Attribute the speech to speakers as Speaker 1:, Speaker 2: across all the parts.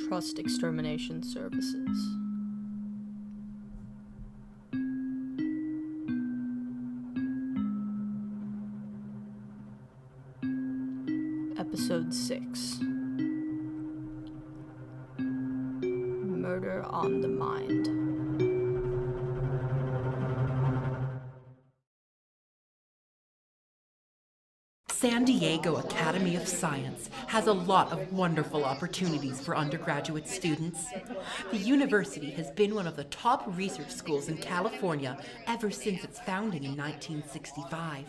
Speaker 1: Trust Extermination Services. Episode 6. Murder on the Mind.
Speaker 2: San Diego Academy of Science has a lot of wonderful opportunities for undergraduate students. The university has been one of the top research schools in California ever since its founding in 1965.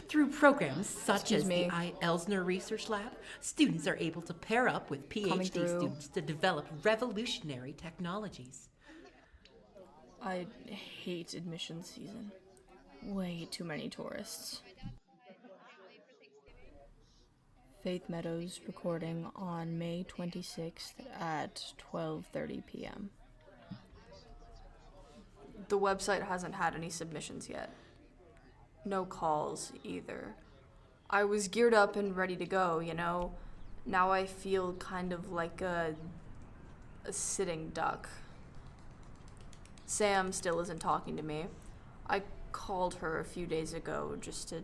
Speaker 2: Through programs such as the I. Elsner Research Lab, students are able to pair up with PhD students to develop revolutionary technologies.
Speaker 1: I hate admission season. Way too many tourists. Faith Meadows recording on May 26th at 12:30 p.m.
Speaker 3: The website hasn't had any submissions yet. No calls either. I was geared up and ready to go, you know. Now I feel kind of like a sitting duck. Sam still isn't talking to me. I called her a few days ago just to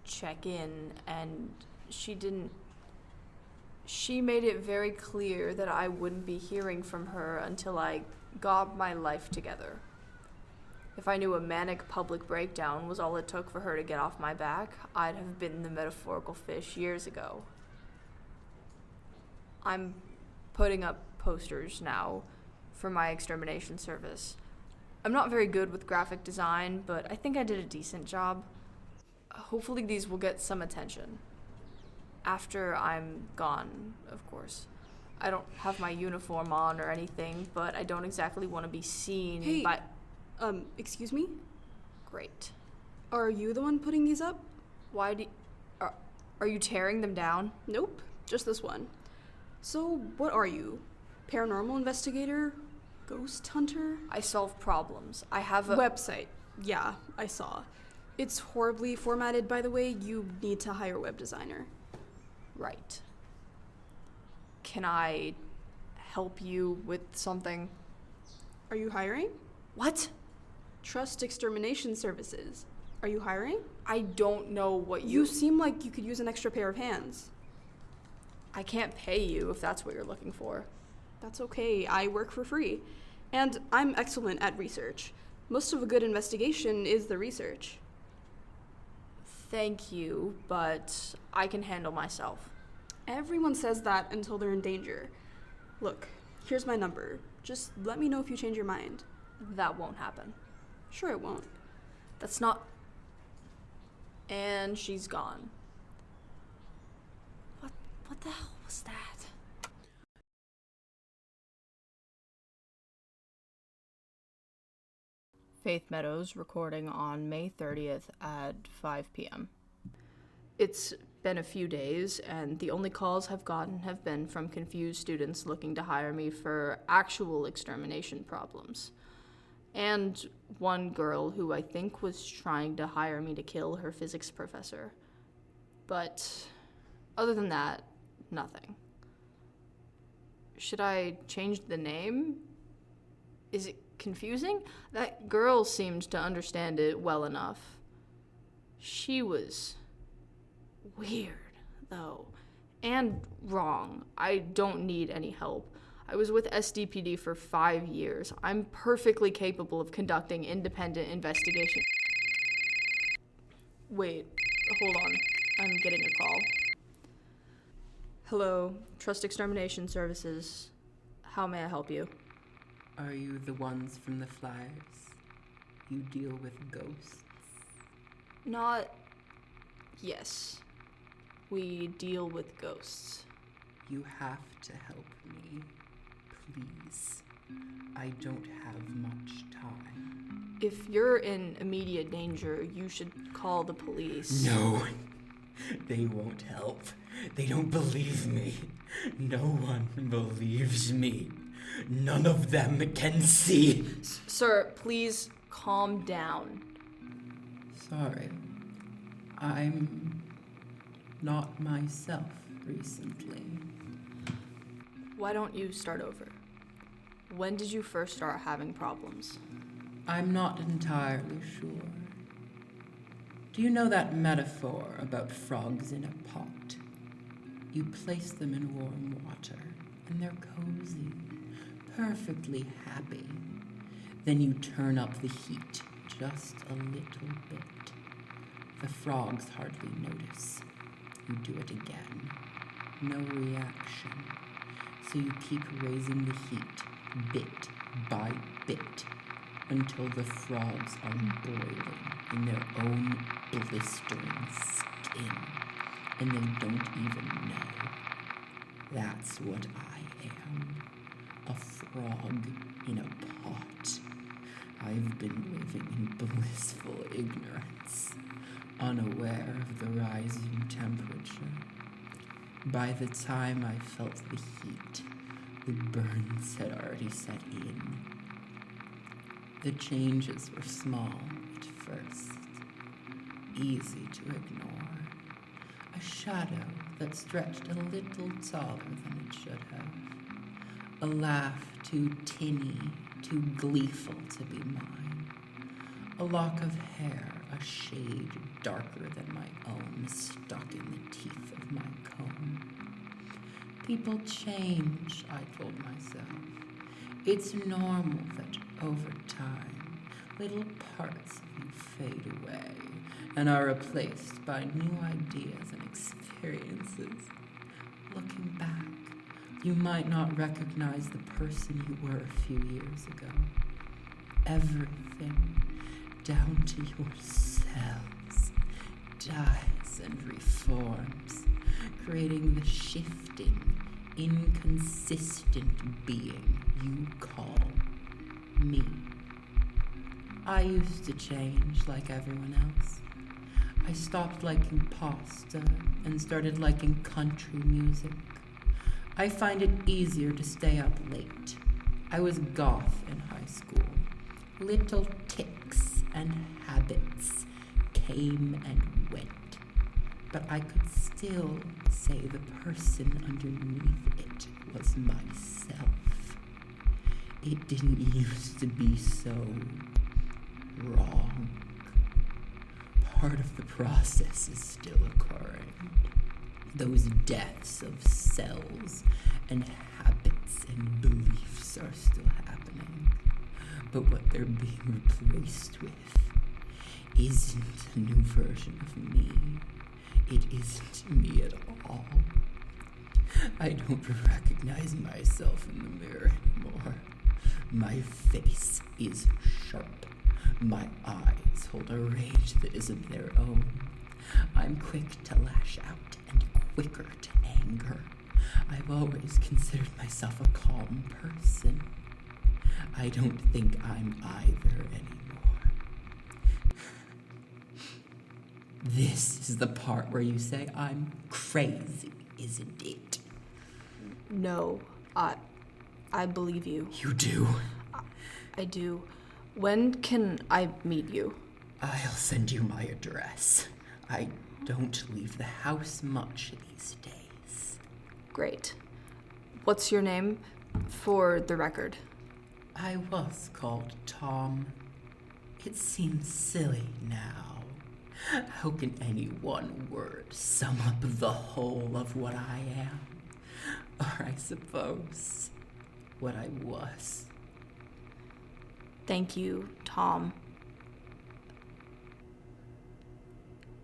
Speaker 3: check in, and she didn't. She made it very clear that I wouldn't be hearing from her until I got my life together. If I knew a manic public breakdown was all it took for her to get off my back, I'd have bitten the metaphorical fish years ago. I'm putting up posters now for my extermination service. I'm not very good with graphic design, but I think I did a decent job. Hopefully these will get some attention. After I'm gone, of course. I don't have my uniform on or anything, but I don't exactly want to be seen by...
Speaker 4: Excuse me?
Speaker 3: Great.
Speaker 4: Are you the one putting these up?
Speaker 3: Why do... Are you tearing them down?
Speaker 4: Nope, just this one. So, what are you? Paranormal investigator? Ghost hunter?
Speaker 3: I solve problems. I have a...
Speaker 4: Website. Yeah, I saw. It's horribly formatted, by the way. You need to hire a web designer.
Speaker 3: Right. Can I help you with something?
Speaker 4: Are you hiring?
Speaker 3: What?
Speaker 4: Trust Extermination Services. Are you hiring?
Speaker 3: I don't know what
Speaker 4: You seem like you could use an extra pair of hands.
Speaker 3: I can't pay you if that's what you're looking for.
Speaker 4: That's okay. I work for free. And I'm excellent at research. Most of a good investigation is the research.
Speaker 3: Thank you, but I can handle myself.
Speaker 4: Everyone says that until they're in danger. Look, here's my number. Just let me know if you change your mind.
Speaker 3: That won't happen.
Speaker 4: Sure it won't.
Speaker 3: That's not... And she's gone. What the hell was that?
Speaker 1: Faith Meadows recording on May 30th at 5 p.m.
Speaker 3: It's been a few days, and the only calls I've gotten have been from confused students looking to hire me for actual extermination problems. And one girl who I think was trying to hire me to kill her physics professor. But other than that, nothing. Should I change the name? Is it confusing? That girl seemed to understand it well enough. She was weird, though, and wrong. I don't need any help. I was with SDPD for 5 years. I'm perfectly capable of conducting independent investigation. Wait, hold on. I'm getting a call. Hello, Trust Extermination Services. How may I help you?
Speaker 2: Are you the ones from the flyers? You deal with ghosts?
Speaker 3: Not... Yes. We deal with ghosts.
Speaker 2: You have to help me. Please. I don't have much time.
Speaker 3: If you're in immediate danger, you should call the police.
Speaker 5: No. They won't help. They don't believe me. No one believes me. None of them can see.
Speaker 3: Sir, please calm down.
Speaker 2: Sorry. I'm not myself recently.
Speaker 3: Why don't you start over? When did you first start having problems?
Speaker 5: I'm not entirely sure. Do you know that metaphor about frogs in a pot? You place them in warm water, and they're cozy, perfectly happy. Then you turn up the heat just a little bit. The frogs hardly notice. You do it again. No reaction. So you keep raising the heat, bit by bit, until the frogs are boiling in their own blistering skin, and they don't even know. That's what I am. A frog in a pot. I've been living in blissful ignorance, unaware of the rising temperature. By the time I felt the heat, the burns had already set in. The changes were small at first, easy to ignore. A shadow that stretched a little taller than it should have. A laugh too tinny, too gleeful to be mine. A lock of hair a shade darker than my own stuck in the teeth of my comb. People change, I told myself. It's normal that over time, little parts of you fade away and are replaced by new ideas and experiences. Looking back, you might not recognize the person you were a few years ago. Everything, down to yourselves, dies and reforms, creating the shifting, inconsistent being you call me. I used to change like everyone else. I stopped liking pasta and started liking country music. I find it easier to stay up late. I was goth in high school. Little tics and habits came and went, but I could still say the person underneath it was myself. It didn't used to be so wrong. Part of the process is still occurring. Those deaths of cells and habits and beliefs are still happening. But what they're being replaced with isn't a new version of me. It isn't me at all. I don't recognize myself in the mirror anymore. My face is sharp. My eyes hold a rage that isn't their own. I'm quick to lash out and quicker to anger. I've always considered myself a calm person. I don't think I'm either anymore. This is the part where you say I'm crazy, isn't it?
Speaker 3: No, I believe you.
Speaker 5: You do?
Speaker 3: I do. When can I meet you?
Speaker 5: I'll send you my address. I don't leave the house much these days.
Speaker 3: Great. What's your name? For the record.
Speaker 5: I was called Tom. It seems silly now. How can any one word sum up the whole of what I am? Or I suppose, what I was.
Speaker 3: Thank you, Tom.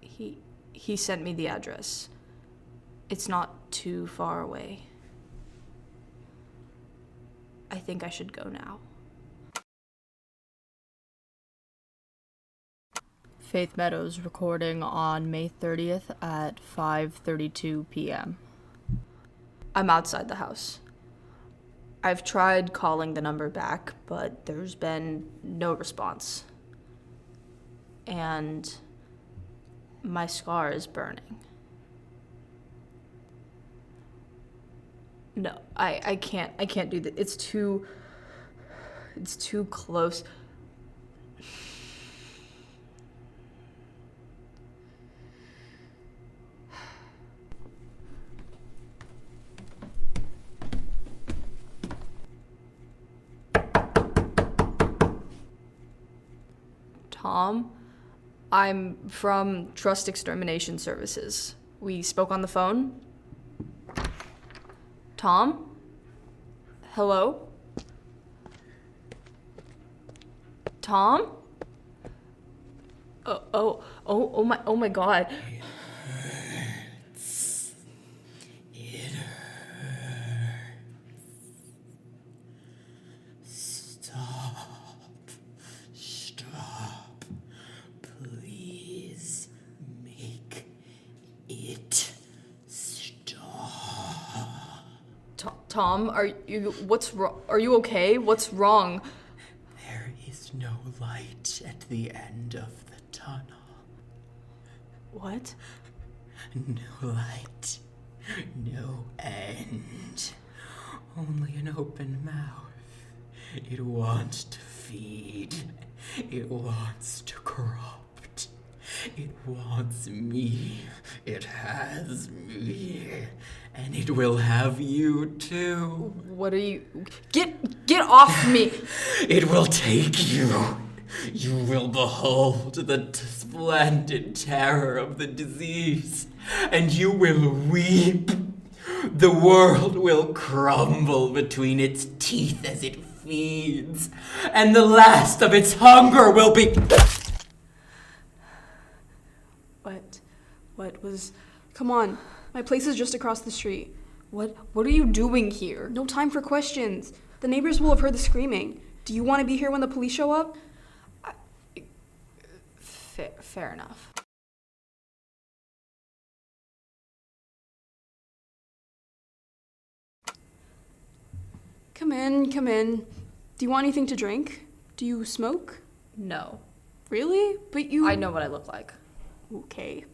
Speaker 3: He sent me the address. It's not too far away. I think I should go now.
Speaker 1: Faith Meadows recording on May 30th at 5:32 p.m.
Speaker 3: I'm outside the house. I've tried calling the number back, but there's been no response. And my scar is burning. No, I can't do that. It's too close. Tom. I'm from Trust Extermination Services. We spoke on the phone. Tom? Hello? Tom? Oh my God.
Speaker 5: It hurts. Stop. Please make it stop.
Speaker 3: Tom, what's wrong? Are you okay? What's wrong?
Speaker 5: There is no light at the end of the tunnel.
Speaker 3: What?
Speaker 5: No light. No end. Only an open mouth. It wants to feed. It wants to corrupt. It wants me. It has me. And it will have you too.
Speaker 3: What are you... Get off me!
Speaker 5: It will take you. You will behold the splendid terror of the disease, and you will weep. The world will crumble between its teeth as it feeds, and the last of its hunger will be...
Speaker 3: What was...
Speaker 4: Come on, my place is just across the street.
Speaker 3: What are you doing here?
Speaker 4: No time for questions. The neighbors will have heard the screaming. Do you want to be here when the police show up?
Speaker 3: Fair enough.
Speaker 4: Come in. Do you want anything to drink? Do you smoke?
Speaker 3: No.
Speaker 4: Really? But you...
Speaker 3: I know what I look like.
Speaker 4: Okay.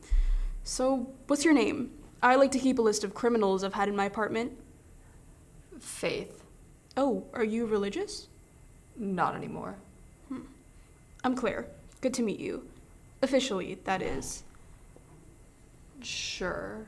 Speaker 4: So, what's your name? I like to keep a list of criminals I've had in my apartment.
Speaker 3: Faith.
Speaker 4: Oh, are you religious?
Speaker 3: Not anymore.
Speaker 4: I'm Claire. Good to meet you. Officially, that is.
Speaker 3: Sure.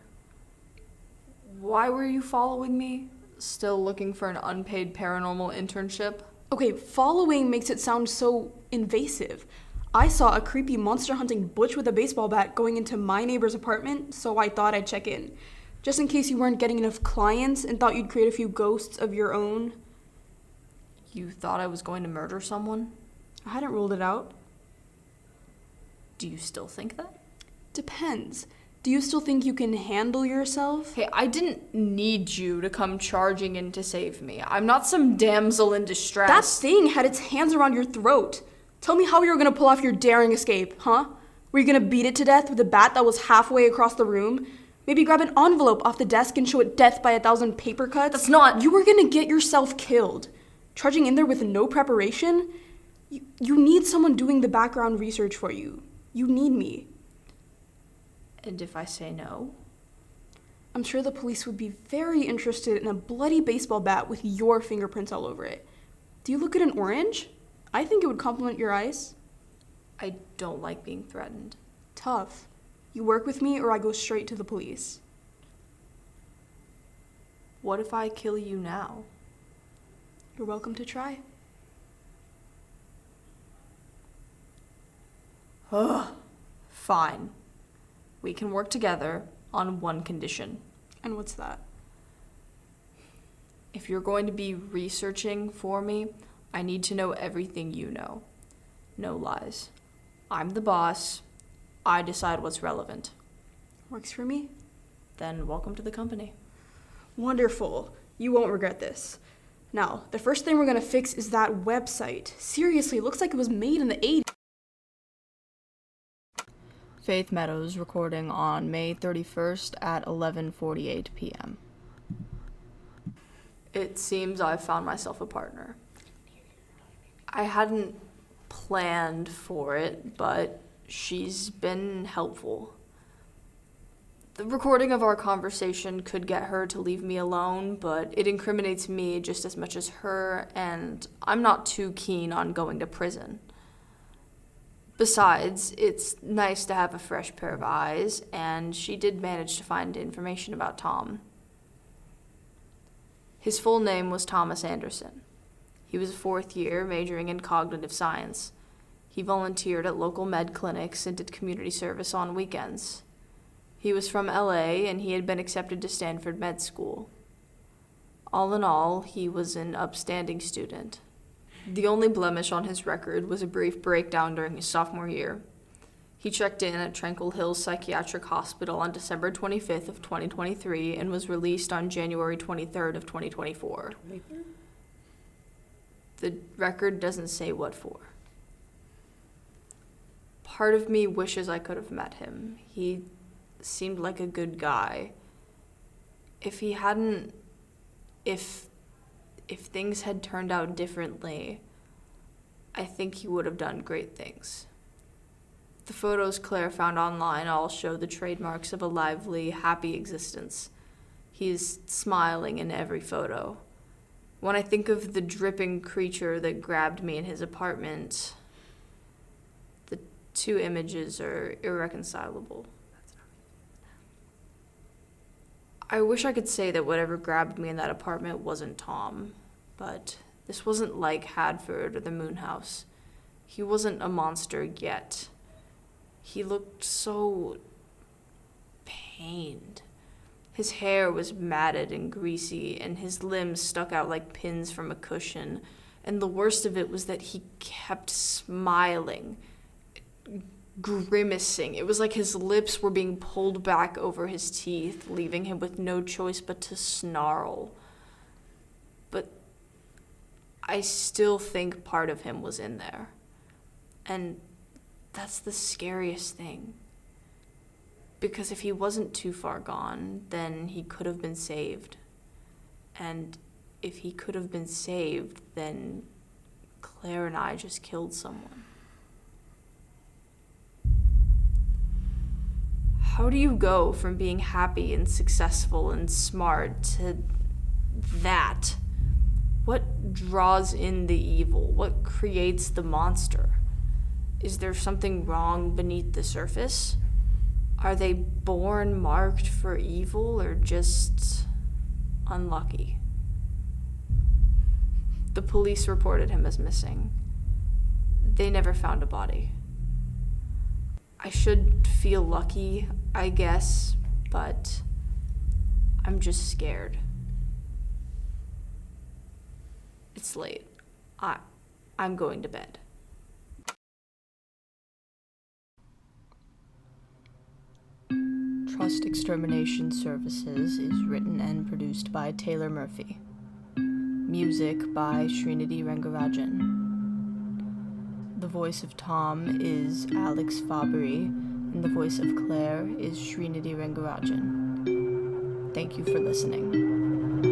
Speaker 3: Why were you following me? Still looking for an unpaid paranormal internship?
Speaker 4: Okay, following makes it sound so invasive. I saw a creepy monster hunting butch with a baseball bat going into my neighbor's apartment, so I thought I'd check in. Just in case you weren't getting enough clients and thought you'd create a few ghosts of your own.
Speaker 3: You thought I was going to murder someone?
Speaker 4: I hadn't ruled it out.
Speaker 3: Do you still think that?
Speaker 4: Depends. Do you still think you can handle yourself?
Speaker 3: Hey, I didn't need you to come charging in to save me. I'm not some damsel in distress.
Speaker 4: That thing had its hands around your throat. Tell me how you were gonna pull off your daring escape, huh? Were you gonna beat it to death with a bat that was halfway across the room? Maybe grab an envelope off the desk and show it death by 1,000 paper cuts?
Speaker 3: That's not...
Speaker 4: You were gonna get yourself killed. Charging in there with no preparation? You need someone doing the background research for you. You need me.
Speaker 3: And if I say no?
Speaker 4: I'm sure the police would be very interested in a bloody baseball bat with your fingerprints all over it. Do you look good in orange? I think it would complement your eyes.
Speaker 3: I don't like being threatened.
Speaker 4: Tough. You work with me or I go straight to the police.
Speaker 3: What if I kill you now?
Speaker 4: You're welcome to try.
Speaker 3: Ugh. Fine. We can work together on one condition.
Speaker 4: And what's that?
Speaker 3: If you're going to be researching for me, I need to know everything you know. No lies. I'm the boss. I decide what's relevant.
Speaker 4: Works for me?
Speaker 3: Then welcome to the company.
Speaker 4: Wonderful. You won't regret this. Now, the first thing we're gonna fix is that website. Seriously, it looks like it was made in the 80s.
Speaker 1: Faith Meadows recording on May 31st at 11:48 p.m.
Speaker 3: It seems I've found myself a partner. I hadn't planned for it, but she's been helpful. The recording of our conversation could get her to leave me alone, but it incriminates me just as much as her, and I'm not too keen on going to prison. Besides, it's nice to have a fresh pair of eyes, and she did manage to find information about Tom. His full name was Thomas Anderson. He was a fourth year, majoring in cognitive science. He volunteered at local med clinics and did community service on weekends. He was from LA and he had been accepted to Stanford Med School. All in all, he was an upstanding student. The only blemish on his record was a brief breakdown during his sophomore year. He checked in at Tranquil Hills Psychiatric Hospital on December 25th of 2023 and was released on January 23rd of 2024.
Speaker 5: 23rd?
Speaker 3: The record doesn't say what for. Part of me wishes I could have met him. He seemed like a good guy. If things had turned out differently, I think he would have done great things. The photos Claire found online all show the trademarks of a lively, happy existence. He is smiling in every photo. When I think of the dripping creature that grabbed me in his apartment, the two images are irreconcilable. I wish I could say that whatever grabbed me in that apartment wasn't Tom, but this wasn't like Hadford or the Moon House. He wasn't a monster yet. He looked so pained. His hair was matted and greasy, and his limbs stuck out like pins from a cushion. And the worst of it was that he kept smiling, grimacing. It was like his lips were being pulled back over his teeth, leaving him with no choice but to snarl. But I still think part of him was in there. And that's the scariest thing. Because if he wasn't too far gone, then he could have been saved. And if he could have been saved, then Claire and I just killed someone. How do you go from being happy and successful and smart to that? What draws in the evil? What creates the monster? Is there something wrong beneath the surface? Are they born marked for evil or just unlucky? The police reported him as missing. They never found a body. I should feel lucky, I guess, but I'm just scared. It's late. I'm going to bed.
Speaker 1: Trust Extermination Services is written and produced by Taylor Murphy. Music by Shrinidhi Rengarajan. The voice of Tom is Alex Fabbri, and the voice of Claire is Shrinidhi Rengarajan. Thank you for listening.